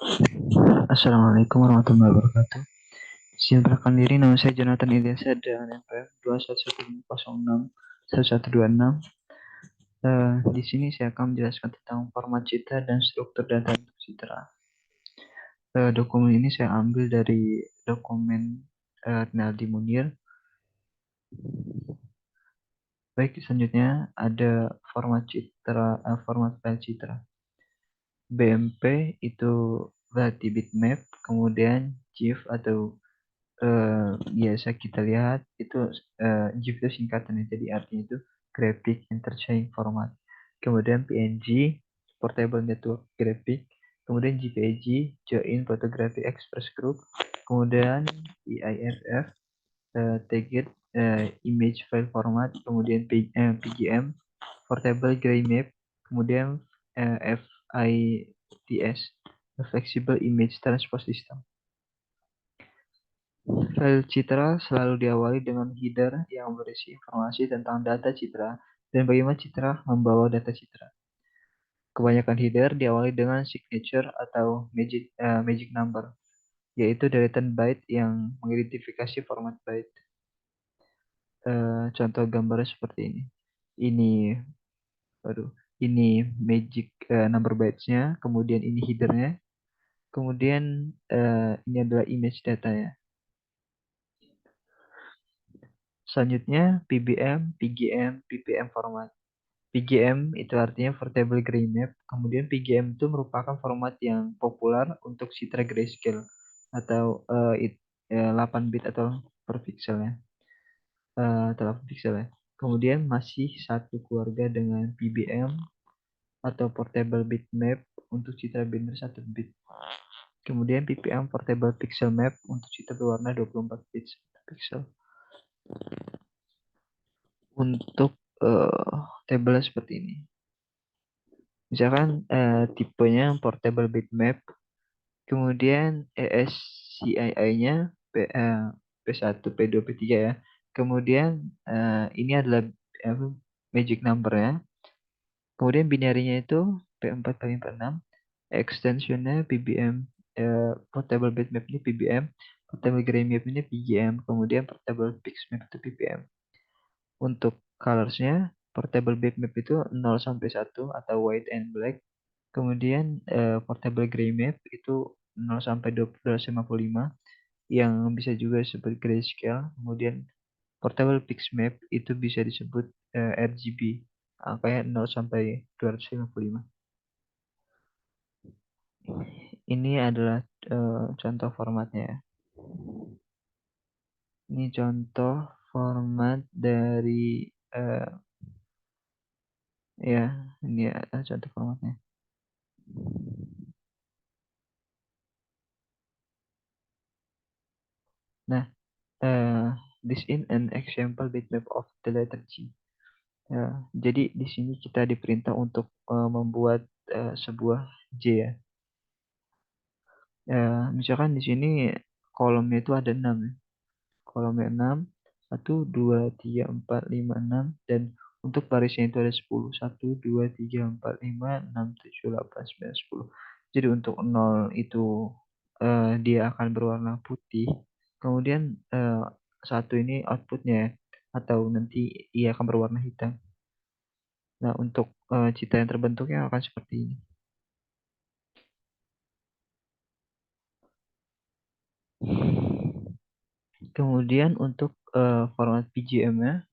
Assalamualaikum warahmatullahi wabarakatuh. Izin perkenalkan diri, nama saya Jonathan Ilyasa dan NPM 211061126. Di sini saya akan menjelaskan tentang format citra dan struktur data untuk citra. Dokumen ini saya ambil dari dokumen Rinaldi Munir. Baik, selanjutnya ada format citra, format file citra. BMP itu berarti bitmap, kemudian GIF atau biasa kita lihat itu GIF itu singkatannya, jadi artinya itu Graphic Interchange Format. Kemudian PNG Portable Network Graphic, kemudian JPG Joint Photographic Express Group, kemudian EIFF Tagged Image File Format, kemudian PGM Portable Gray Map, kemudian FITS Flexible Image Transport System. File citra selalu diawali dengan header yang berisi informasi tentang data citra dan bagaimana citra membawa data citra. Kebanyakan header diawali dengan signature atau magic number, yaitu deretan byte yang mengidentifikasi format byte. Contoh gambarnya seperti ini. Ini, aduh, ini magic number bytes-nya, kemudian ini headernya, kemudian ini adalah image datanya. Selanjutnya PBM, PGM, PPM format. PGM itu artinya Portable Gray Map. Kemudian PGM itu merupakan format yang populer untuk citra grayscale atau 8 bit atau per pixel ya. Atau 8 pixel ya. Kemudian masih satu keluarga dengan PBM atau Portable Bitmap untuk citra binder 1 bit. Kemudian PPM Portable Pixel Map untuk citra berwarna 24 bit pixel. Untuk tabelnya seperti ini. Misalkan tipenya Portable Bitmap, kemudian ESCII-nya P1, P2, P3 ya. Kemudian ini adalah magic number-nya. Kemudian binary-nya itu P4 kali 46. Extensionnya PBM, Portable Bitmap ini PBM, Portable Gray Map ini PGM, kemudian Portable Pixmap itu PPM. Untuk colors-nya, Portable Bitmap itu 0 sampai 1 atau white and black. Kemudian Portable Gray Map itu 0 sampai 255 yang bisa juga disebut grayscale. Kemudian Portable Pixmap itu bisa disebut RGB, angkanya 0 sampai 255. Ini adalah contoh formatnya. Ini contoh format dari ya, ini adalah contoh formatnya. Nah, this is an example bitmap of the letter G. Ya, jadi di sini kita diperintah untuk membuat sebuah J ya. Misalkan di sini kolomnya itu ada 6 ya. Kolomnya 6, 1, 2, 3, 4, 5, 6. Dan untuk barisnya itu ada 10. 1, 2, 3, 4, 5, 6, 7, 8, 9, 10. Jadi untuk 0 itu dia akan berwarna putih. Kemudian 1 ini outputnya ya, atau nanti ia akan berwarna hitam. Nah, untuk citra yang terbentuknya akan seperti ini. Kemudian untuk format PGM-nya,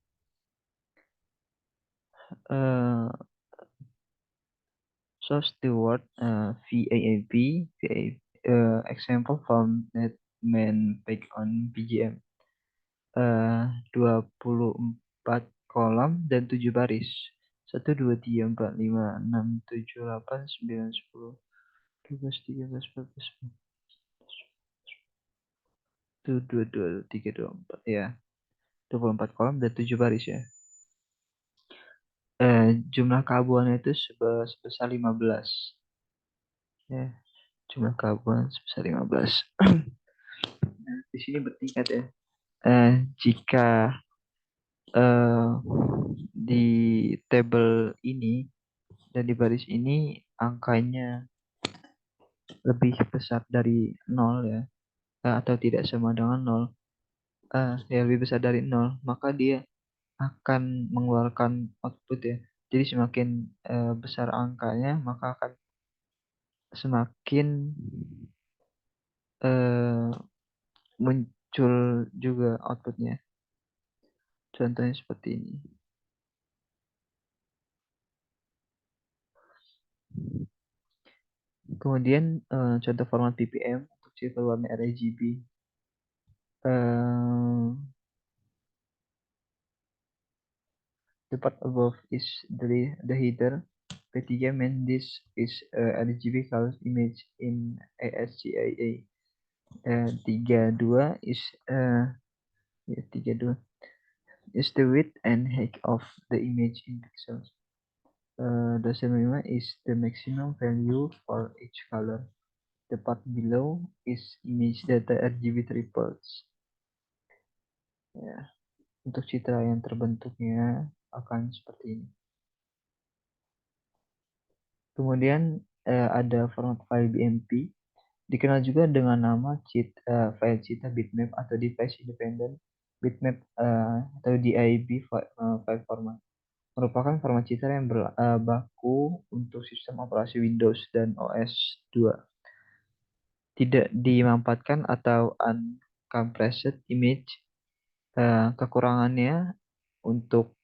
source the word VAAP, example format main page on PGM. 24 kolom dan 7 baris. 1, 2, 3, 4, 5, 6, 7, 8, 9, 10, 12, 13, 14, 1, 2, 2, 3, 2, 4. Ya, 24 kolom dan 7 baris ya. Jumlah keabuannya itu sebesar 15. Ya, jumlah keabuan sebesar 15. Di sini bertingkat ya. Jika di tabel ini dan di baris ini angkanya lebih besar dari nol ya, atau tidak sama dengan nol, ya lebih besar dari nol, maka dia akan mengeluarkan output ya. Jadi semakin besar angkanya, maka akan semakin eh, muncul juga outputnya. Contohnya seperti ini. Kemudian contoh format PPM untuk chipper warna RGB. Uh, the part above is the header. P3 means this is RGB color image in ASCII. 32 is ya, 32 is the width and height of the image in pixels. Dosen 5 is the maximum value for each color. The part below is image data RGB triples. Ya, untuk citra yang terbentuknya akan seperti ini. Kemudian ada format file BMP, dikenal juga dengan nama file citra bitmap atau device independent bitmap atau DIB file format. Merupakan format citra yang baku untuk sistem operasi Windows dan OS 2. Tidak dimampatkan atau uncompressed image. Kekurangannya untuk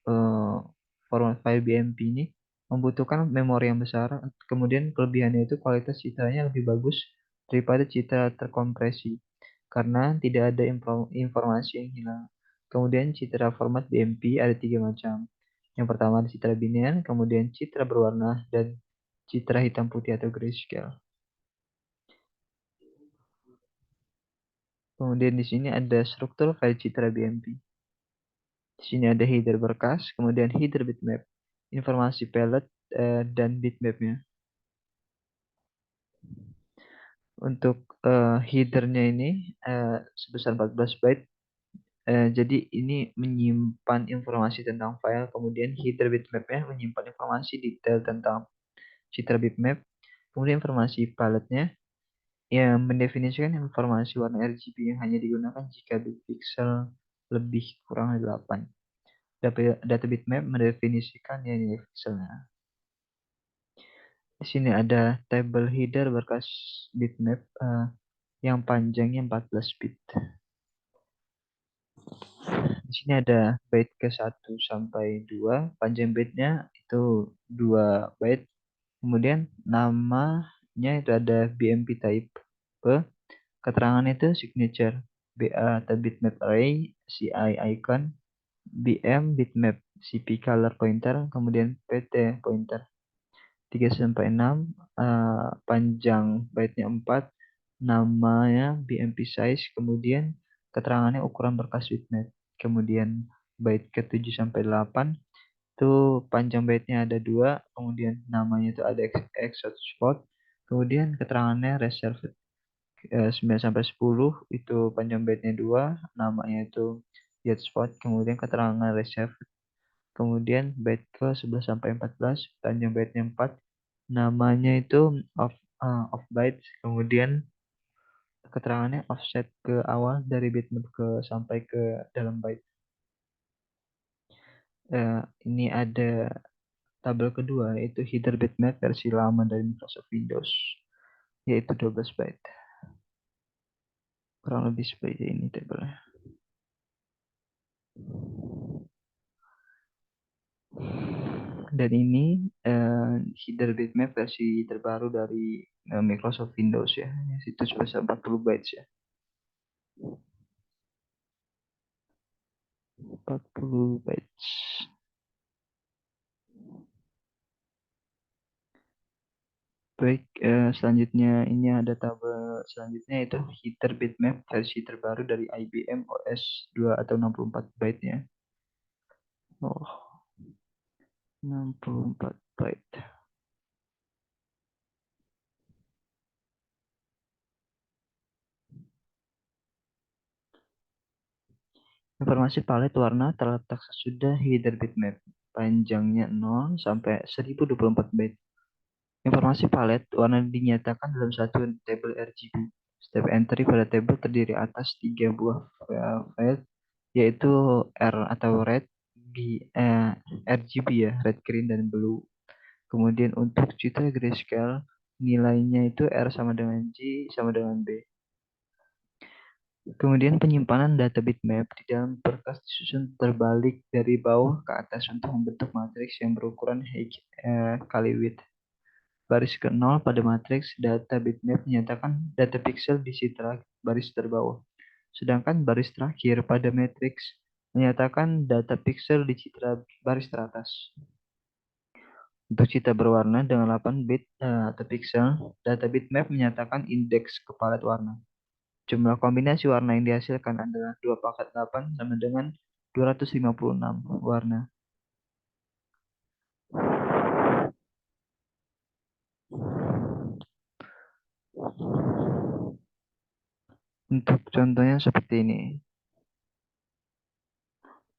eh, format file BMP ini membutuhkan memori yang besar. Kemudian kelebihannya itu kualitas citranya lebih bagus daripada citra terkompresi karena tidak ada informasi yang hilang. Kemudian citra format BMP ada tiga macam. Yang pertama ada citra biner, kemudian citra berwarna, dan citra hitam putih atau grayscale. Kemudian di sini ada struktur file citra BMP. Di sini ada header berkas, kemudian header bitmap, informasi palette, dan bitmapnya. Untuk headernya ini sebesar 14 byte. Jadi ini menyimpan informasi tentang file, kemudian header bitmapnya menyimpan informasi detail tentang citra bitmap, kemudian informasi paletnya yang mendefinisikan informasi warna RGB yang hanya digunakan jika bit pixel lebih kurang dari 8. Data bitmap mendefinisikan nilai pixelnya. Di sini ada tabel header berkas bitmap yang panjangnya 14 bit. Di sini ada byte ke 1 sampai 2, panjang byte-nya itu 2 byte. Kemudian namanya itu ada BMP type. Keterangan itu signature, BA atau bitmap array, CI icon, BM bitmap, CP color pointer, kemudian PT pointer. 3 sampai 6, panjang byte-nya 4, namanya BMP size, kemudian keterangannya ukuran berkas bitmap. Kemudian byte ke 7 sampai 8 itu panjang byte-nya ada 2, kemudian namanya itu ada exot spot, kemudian keterangannya reserved. 9 sampai 10 itu panjang byte-nya 2, namanya itu yet spot, kemudian keterangan reserved. Kemudian byte ke 11 sampai 14, panjang byte-nya 4, namanya itu off byte, kemudian keterangannya offset ke awal dari bitmap ke sampai ke dalam byte. Ini ada tabel kedua yaitu header bitmap versi lama dari Microsoft Windows, yaitu 12 byte. Kurang lebih seperti ini tabelnya. Dan ini header bitmap versi terbaru dari Microsoft Windows ya. Itu sebesar 40 bytes ya. 40 bytes. Baik, selanjutnya ini ada tabel selanjutnya itu header bitmap versi terbaru dari IBM OS 2 atau 64 byte ya. Oh, 64 byte. Informasi palet warna terletak sesudah header bitmap. Panjangnya 0 sampai 1024 byte. Informasi palet warna dinyatakan dalam satu tabel RGB. Step entry pada tabel terdiri atas 3 buah file, yaitu R atau red, RGB ya, red, green, dan blue. Kemudian untuk citra grayscale, nilainya itu R sama dengan G sama dengan B. Kemudian penyimpanan data bitmap di dalam berkas disusun terbalik dari bawah ke atas untuk membentuk matriks yang berukuran H kali width. Baris ke-0 pada matriks data bitmap menyatakan data pixel di citra baris terbawah. Sedangkan baris terakhir pada matriks menyatakan data pixel di citra baris teratas. Untuk citra berwarna dengan 8 bit atau pixel, data bitmap menyatakan indeks kepalet warna. Jumlah kombinasi warna yang dihasilkan adalah 2 pangkat 8 sama dengan 256 warna. Untuk contohnya seperti ini.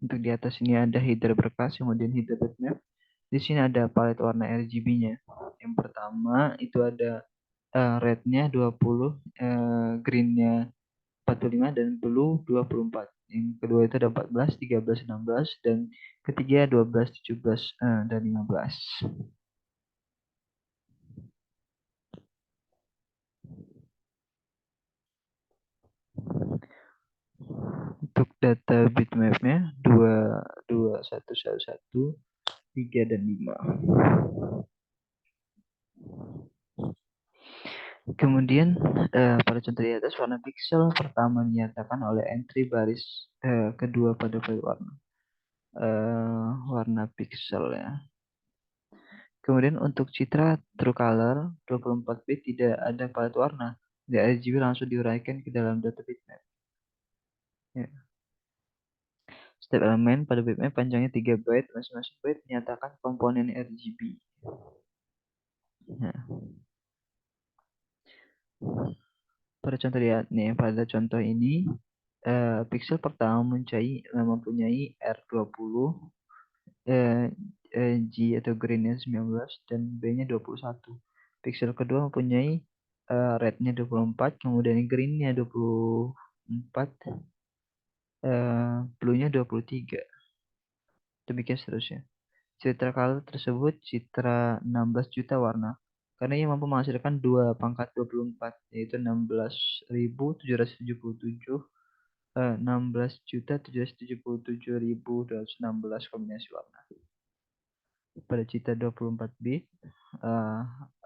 Untuk di atas ini ada header berkas, kemudian header bitmap. Di sini ada palet warna RGB-nya. Yang pertama itu ada red-nya 20, green-nya 45, dan blue 24. Yang kedua itu ada 14, 13, 16, dan ketiga 12, 17, dan 15. Untuk data bitmapnya 2, 2, 1, 1, 1, 3, dan 5. Kemudian pada contoh di atas, warna pixel pertama dinyatakan oleh entry baris kedua pada file warna. Warna pixel ya. Kemudian untuk citra true color 24 bit tidak ada palet warna. Di RGB langsung diuraikan ke dalam data bitmap. Ya. Setiap elemen pada bitmap panjangnya 3 byte, masing-masing byte menyatakan komponen RGB. Nah, pada contoh lihat nih, pada contoh ini pixel pertama mempunyai R20, G atau greennya 19, dan B-nya 21. Pixel kedua mempunyai red-nya 24, kemudian green-nya 24, blue-nya 23. Demikian seterusnya. Citra color tersebut citra 16 juta warna. Karena ia mampu menghasilkan 2 pangkat 24, yaitu 16.777, 16.777.216 kombinasi warna. Pada citra 24 bit,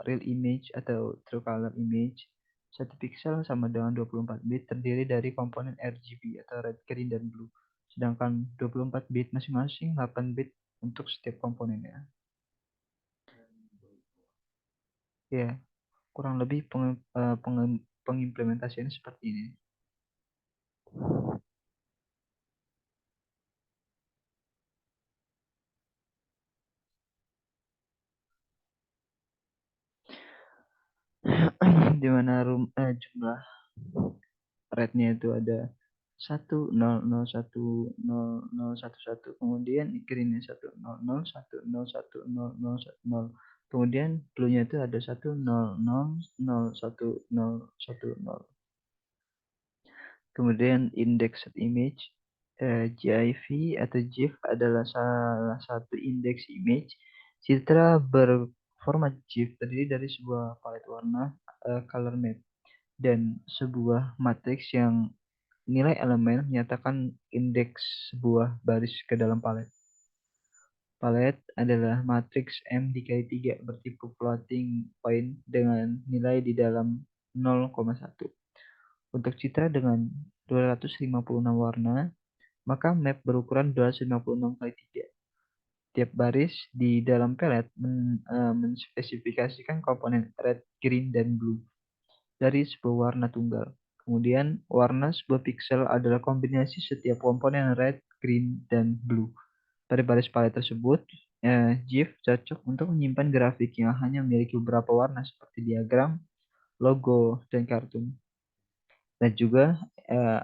real image atau true color image, satu pixel sama dengan 24 bit terdiri dari komponen RGB atau red, green, dan blue. Sedangkan 24 bit masing-masing 8 bit untuk setiap komponennya. Ya, kurang lebih pengimplementasiannya seperti ini. Di mana jumlah red-nya itu ada 100100011, kemudian green-nya 100101010, kemudian blue-nya itu ada 100101010. Kemudian index image, GIF atau GIF adalah salah satu indeks image. Citra berformat GIF terdiri dari sebuah palet warna color map dan sebuah matriks yang nilai elemen menyatakan indeks sebuah baris ke dalam palet. Palet adalah matriks M dikali 3 bertipe floating point dengan nilai di dalam 0,1. Untuk citra dengan 256 warna, maka map berukuran 256 kali 3. Tiap baris di dalam pelet menspesifikasikan komponen red, green, dan blue dari sebuah warna tunggal. Kemudian, warna sebuah pixel adalah kombinasi setiap komponen red, green, dan blue. Pada baris palet tersebut, GIF cocok untuk menyimpan grafik yang hanya memiliki beberapa warna seperti diagram, logo, dan kartun. Dan juga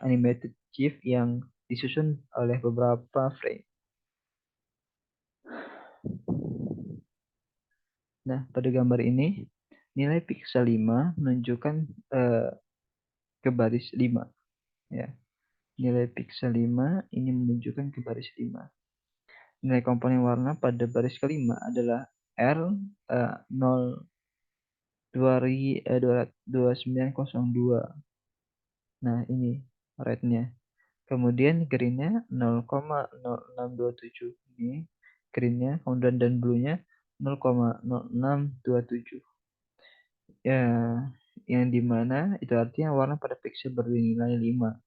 animated GIF yang disusun oleh beberapa frame. Nah, pada gambar ini nilai piksel 5 menunjukkan ke baris 5 ya. Nilai piksel 5 ini menunjukkan ke baris 5. Nilai komponen warna pada baris kelima adalah R 02902. Nah, ini red-nya. Kemudian green-nya 0,0627 ini green-nya, kemudian dan blue-nya 0,0627. Ya, yang dimana itu artinya warna pada pixel bernilai 5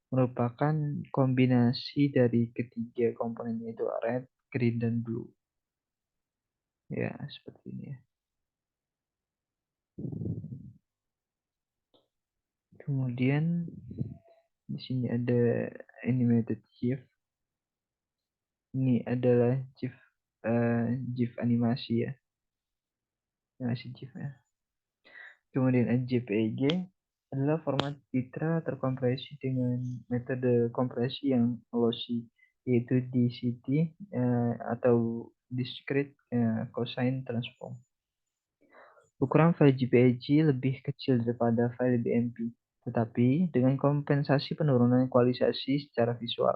merupakan kombinasi dari ketiga komponen yaitu red, green, dan blue. Ya, seperti ini ya. Kemudian di sini ada animated GIF. Ini adalah GIF animasi ya. Animasi GIF ya. Kemudian JPEG adalah format citra terkompresi dengan metode kompresi yang lossy, yaitu DCT atau Discrete Cosine Transform. Ukuran file JPEG lebih kecil daripada file BMP, tetapi dengan kompensasi penurunan kualitasasi secara visual.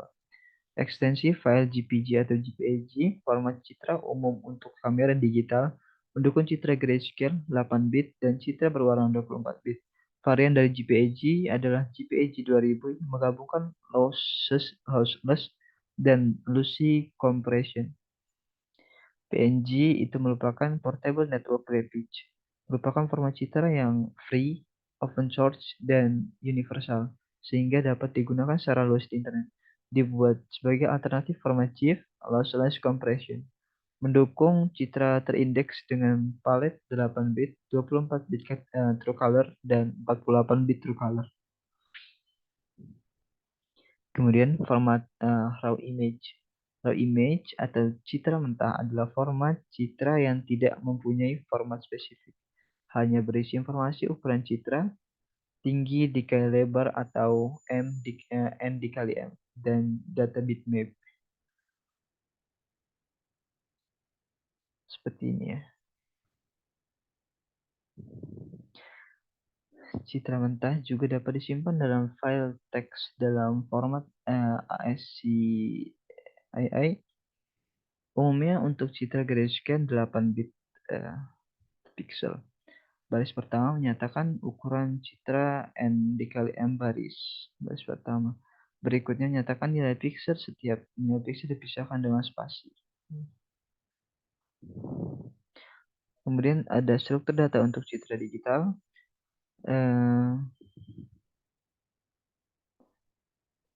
Ekstensi file JPG atau JPEG, format citra umum untuk kamera digital, mendukung citra grayscale 8 bit dan citra berwarna 24 bit. Varian dari JPEG adalah JPEG 2000 yang menggabungkan lossless dan lossy compression. PNG itu merupakan Portable Network Graphics, merupakan format citra yang free, open source, dan universal, sehingga dapat digunakan secara luas di internet. Dibuat sebagai alternatif format GIF, lossless compression, mendukung citra terindeks dengan palet 8 bit, 24 bit true color, dan 48 bit true color. Kemudian format raw image. Raw image atau citra mentah adalah format citra yang tidak mempunyai format spesifik. Hanya berisi informasi ukuran citra, tinggi dikali lebar atau N dikali M, dan data bitmap. Seperti ini ya. Citra mentah juga dapat disimpan dalam file teks dalam format ASCII. Umumnya untuk citra grayscale 8 bit pixel. Baris pertama menyatakan ukuran citra N dikali M baris. Baris pertama. Berikutnya menyatakan nilai pixel, setiap nilai pixel dipisahkan dengan spasi. Kemudian ada struktur data untuk citra digital.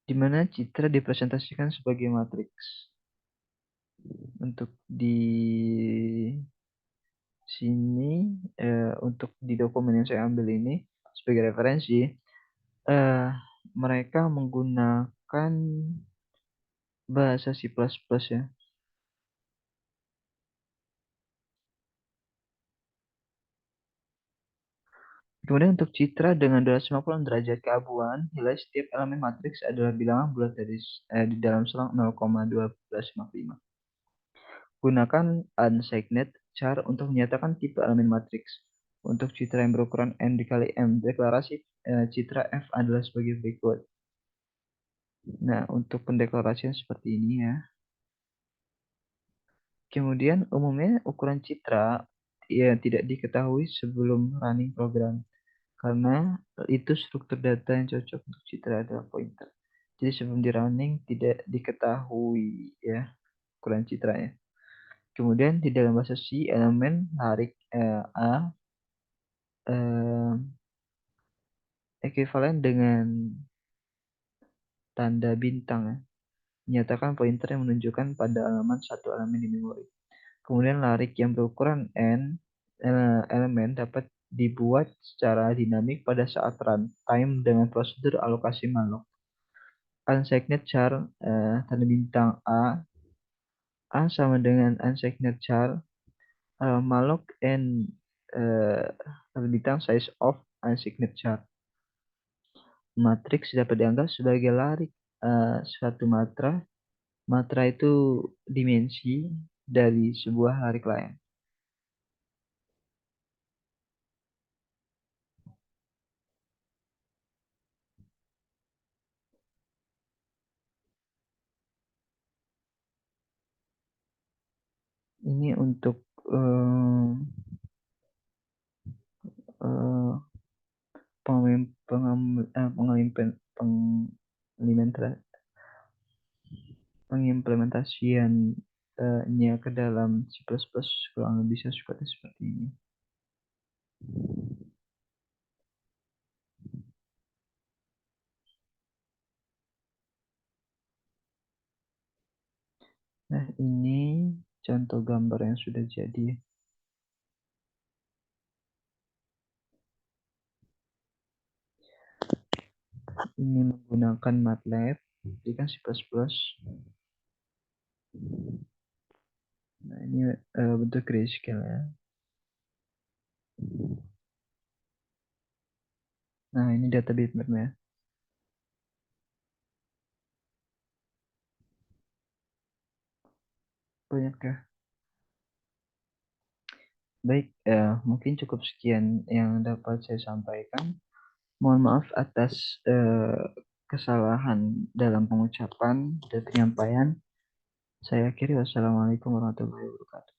Di mana citra dipresentasikan sebagai matriks. Untuk di sini, untuk di dokumen yang saya ambil ini sebagai referensi, mereka menggunakan bahasa C++ ya. Kemudian untuk citra dengan 250 derajat keabuan, nilai setiap elemen matriks adalah bilangan bulat di dalam selang 0,1255. Gunakan unsigned char untuk menyatakan tipe elemen matriks. Untuk citra yang berukuran N dikali M, deklarasi citra F adalah sebagai berikut. Nah, untuk pendeklarasian seperti ini ya. Kemudian umumnya ukuran citra ya tidak diketahui sebelum running program, karena itu struktur data yang cocok untuk citra adalah pointer. Jadi sebelum di running tidak diketahui ya ukuran citranya. Kemudian di dalam bahasa C, elemen tarik A ekuivalen dengan tanda bintang ya. Menyatakan pointer yang menunjukkan pada alamat satu elemen di memori. Kemudian larik yang berukuran N elemen dapat dibuat secara dinamik pada saat runtime dengan prosedur alokasi malloc. Unsigned char tanda bintang A sama dengan unsigned char malloc and tanda bintang size of unsigned char. Matriks dapat dianggap sebagai larik suatu matra. Matra itu dimensi dari sebuah larik lain. Ini untuk eh, pengimplementasiannya ke dalam C++, kurang lebih bisa seperti ini. Nah, ini contoh gambar yang sudah jadi. Ini menggunakan MATLAB, jadi kan C++. Nah, ini bentuk grayscale ya. Nah, ini data bitmap-nya. Banyak ya. Baik, mungkin cukup sekian yang dapat saya sampaikan. Mohon maaf atas kesalahan dalam pengucapan dan penyampaian. Saya akhiri, wassalamualaikum warahmatullahi wabarakatuh.